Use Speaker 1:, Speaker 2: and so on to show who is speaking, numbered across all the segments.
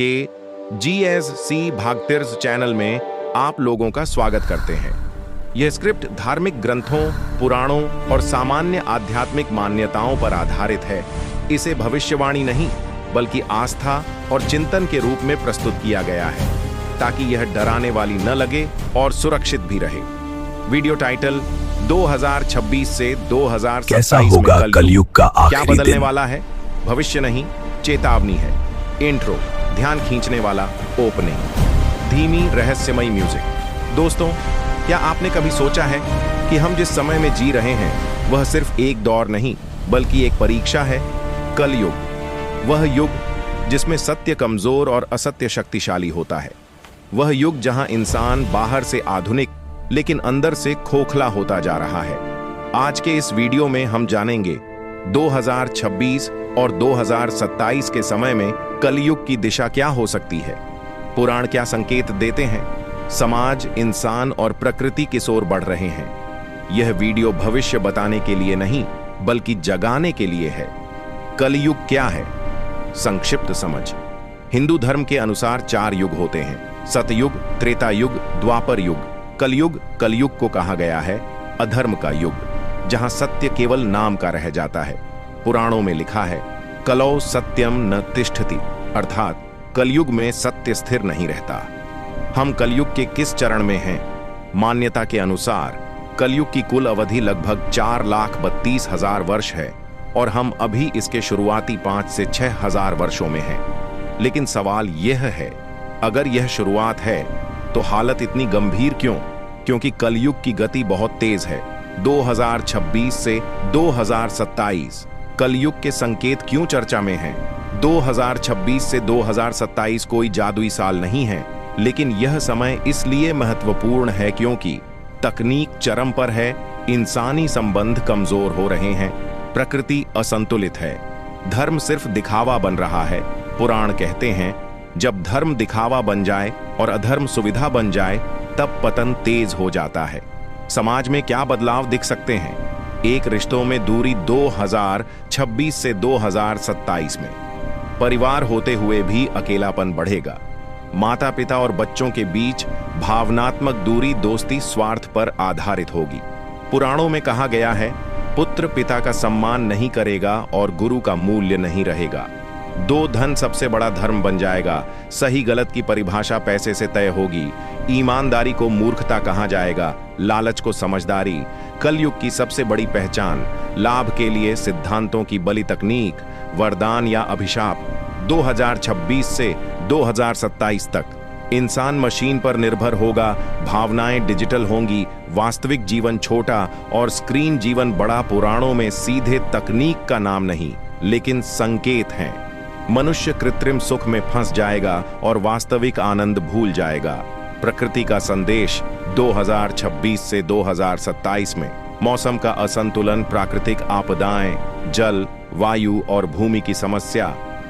Speaker 1: के GSC भागतीर्थ channel में आप लोगों का स्वागत करते हैं। यह स्क्रिप्ट धार्मिक ग्रंथों, पुराणों और सामान्य आध्यात्मिक मान्यताओं पर आधारित है। इसे भविष्यवाणी नहीं बल्कि आस्था और चिंतन के रूप में प्रस्तुत किया गया है, ताकि यह डराने वाली न लगे और सुरक्षित भी रहे। वीडियो टाइटल 2026 से 2027
Speaker 2: कैसा होगा कलयुग का आखिरी
Speaker 1: क्या बदलने
Speaker 2: दिन?
Speaker 1: वाला है? भविष्य नहीं, चेतावनी है। इंट्रो, ध्यान खींचने वाला ओपनिंग, धीमी रहस्यमयी म्यूजिक। दोस्तों, क्या आपने कभी सोचा है कि हम जिस समय में जी रहे हैं वह सिर्फ एक दौर नहीं बल्कि एक परीक्षा है? कलयुग, वह युग जिसमें सत्य कमजोर और असत्य शक्तिशाली होता है। वह युग जहां इंसान बाहर से आधुनिक लेकिन अंदर से खोखला होता जा रहा है। आज के इस वीडियो में हम जानेंगे 2026 और 2027 के समय में कलयुग की दिशा क्या हो सकती है, पुराण क्या संकेत देते हैं, समाज, इंसान और प्रकृति किस ओर बढ़ रहे हैं। यह वीडियो भविष्य बताने के लिए नहीं बल्कि जगाने के लिए है। कलयुग क्या है? संक्षिप्त समझ। हिंदू धर्म के अनुसार 4 युग होते हैं: सतयुग, त्रेता युग, द्वापर युग। कलयुग, कलयुग को कहा गया है अधर्म का युग, जहां सत्य केवल नाम का रह जाता है। पुराणों में लिखा है कलौ सत्यम न तिष्ठति, अर्थात कलयुग में सत्य स्थिर नहीं रहता। हम कलयुग के किस चरण में हैं? मान्यता के अनुसार कलयुग की कुल अवधि लगभग 4,32,000 वर्ष है और हम अभी इसके शुरुआती 5 से 6,000 वर्षों में हैं। लेकिन सवाल यह है, अगर यह शुरुआत है तो हालत इतनी गंभीर क्यों? क्योंकि कलयुग की गति बहुत तेज है। 2026 से 2027 कलयुग के संकेत क्यों चर्चा में हैं? 2026 से 2027 कोई जादुई साल नहीं है, लेकिन यह समय इसलिए महत्वपूर्ण है क्योंकि तकनीक चरम पर है, इंसानी संबंध कमजोर हो रहे हैं, प्रकृति असंतुलित है, धर्म सिर्फ दिखावा बन रहा है। पुराण कहते हैं जब धर्म दिखावा बन जाए और अधर्म सुविधा बन जाए तब पतन तेज हो जाता है। समाज में क्या बदलाव दिख सकते हैं? एक, रिश्तों में दूरी 2026 से 2027 में। परिवार होते हुए भी अकेलापन बढ़ेगा। माता पिता और बच्चों के बीच भावनात्मक दूरी दोस्ती स्वार्थ पर आधारित होगी। पुराणों में कहा गया है पुत्र पिता का सम्मान नहीं करेगा और गुरु का मूल्य नहीं रहेगा। 2, धन सबसे बड़ा धर्म बन जाएगा। सही गलत की परिभाषा पैसे से तय होगी। ईमानदारी को मूर्खता कहा जाएगा, लालच को समझदारी। कलयुग की सबसे बड़ी पहचान लाभ के लिए सिद्धांतों की बली तकनीक, वरदान या अभिशाप। 2026 से 2027 तक इंसान मशीन पर निर्भर होगा, भावनाएं डिजिटल होंगी, वास्तविक जीवन छोटा और स्क्रीन जीवन बड़ा। पुराणों में सीधे तकनीक का नाम नहीं लेकिन संकेत हैं। मनुष्य कृत्रिम सुख में फंस जाएगा और वास्तविक आनंद भूल जाएगा। प्रकृति का संदेश 2026 से 2027 में मौसम का असंतुलन, प्राकृतिक आपदाएं, जल, वायु और भूमि की समस्या।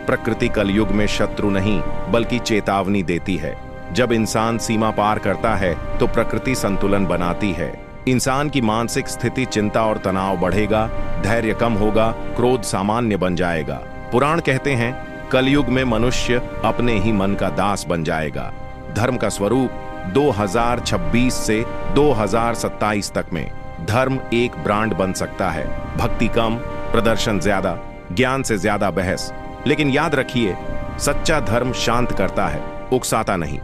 Speaker 1: प्रकृति कलयुग में शत्रु नहीं बल्कि चेतावनी देती है। जब इंसान सीमा पार करता है तो प्रकृति संतुलन बनाती है। इंसान की मानसिक स्थिति, चिंता और तनाव बढ़ेगा, धैर्य कम होगा, क्रोध सामान्य बन जाएगा। पुराण कहते हैं कलयुग में मनुष्य अपने ही मन का दास बन जाएगा। धर्म का स्वरूप 2026 से 2027 तक में धर्म एक ब्रांड बन सकता है। भक्ति कम, प्रदर्शन ज्यादा, ज्ञान से ज्यादा बहस। लेकिन याद रखिए, सच्चा धर्म शांत करता है, उकसाता नहीं।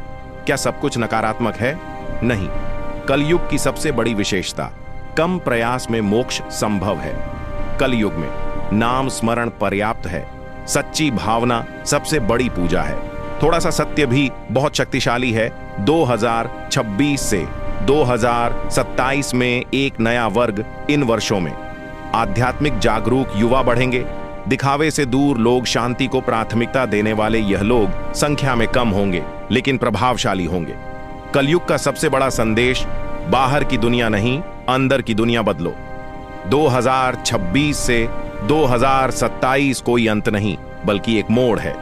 Speaker 1: क्या सब कुछ नकारात्मक है? नहीं। कलयुग की सबसे बड़ी विशेषता, कम प्रयास में मोक्ष संभव है। कलयुग में नाम स्मरण पर्याप्त है। सच्ची भावना सबसे बड़ी पूजा है। थोड़ा सा सत्य भी बहुत शक्तिशाली है। 2026 से 2027 में एक नया वर्ग। इन वर्षों में आध्यात्मिक जागरूक युवा बढ़ेंगे। दिखावे से दूर लोग, शांति को प्राथमिकता देने वाले यह लोग संख्या में कम होंगे लेकिन प्रभावशाली होंगे। कलयुग का सबसे बड़ा संदेश, बाहर की दुनिया नहीं, अंदर की दुनिया बदलो। 2026 से 2027 कोई अंत नहीं बल्कि एक मोड़ है।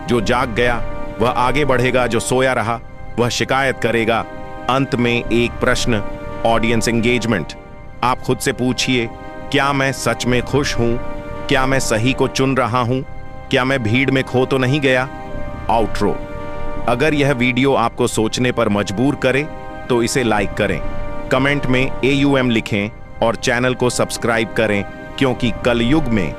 Speaker 1: जो जाग गया वह आगे बढ़ेगा, जो सोया रहा वह शिकायत करेगा। अंत में एक प्रश्न, ऑडियंस एंगेजमेंट। आप खुद से पूछिए, क्या मैं सच में खुश हूं? क्या मैं सही को चुन रहा हूं? क्या मैं भीड़ में खो तो नहीं गया? आउट्रो। अगर यह वीडियो आपको सोचने पर मजबूर करे तो इसे लाइक करें, कमेंट में AUM लिखें और चैनल को सब्सक्राइब करें, क्योंकि कलयुग में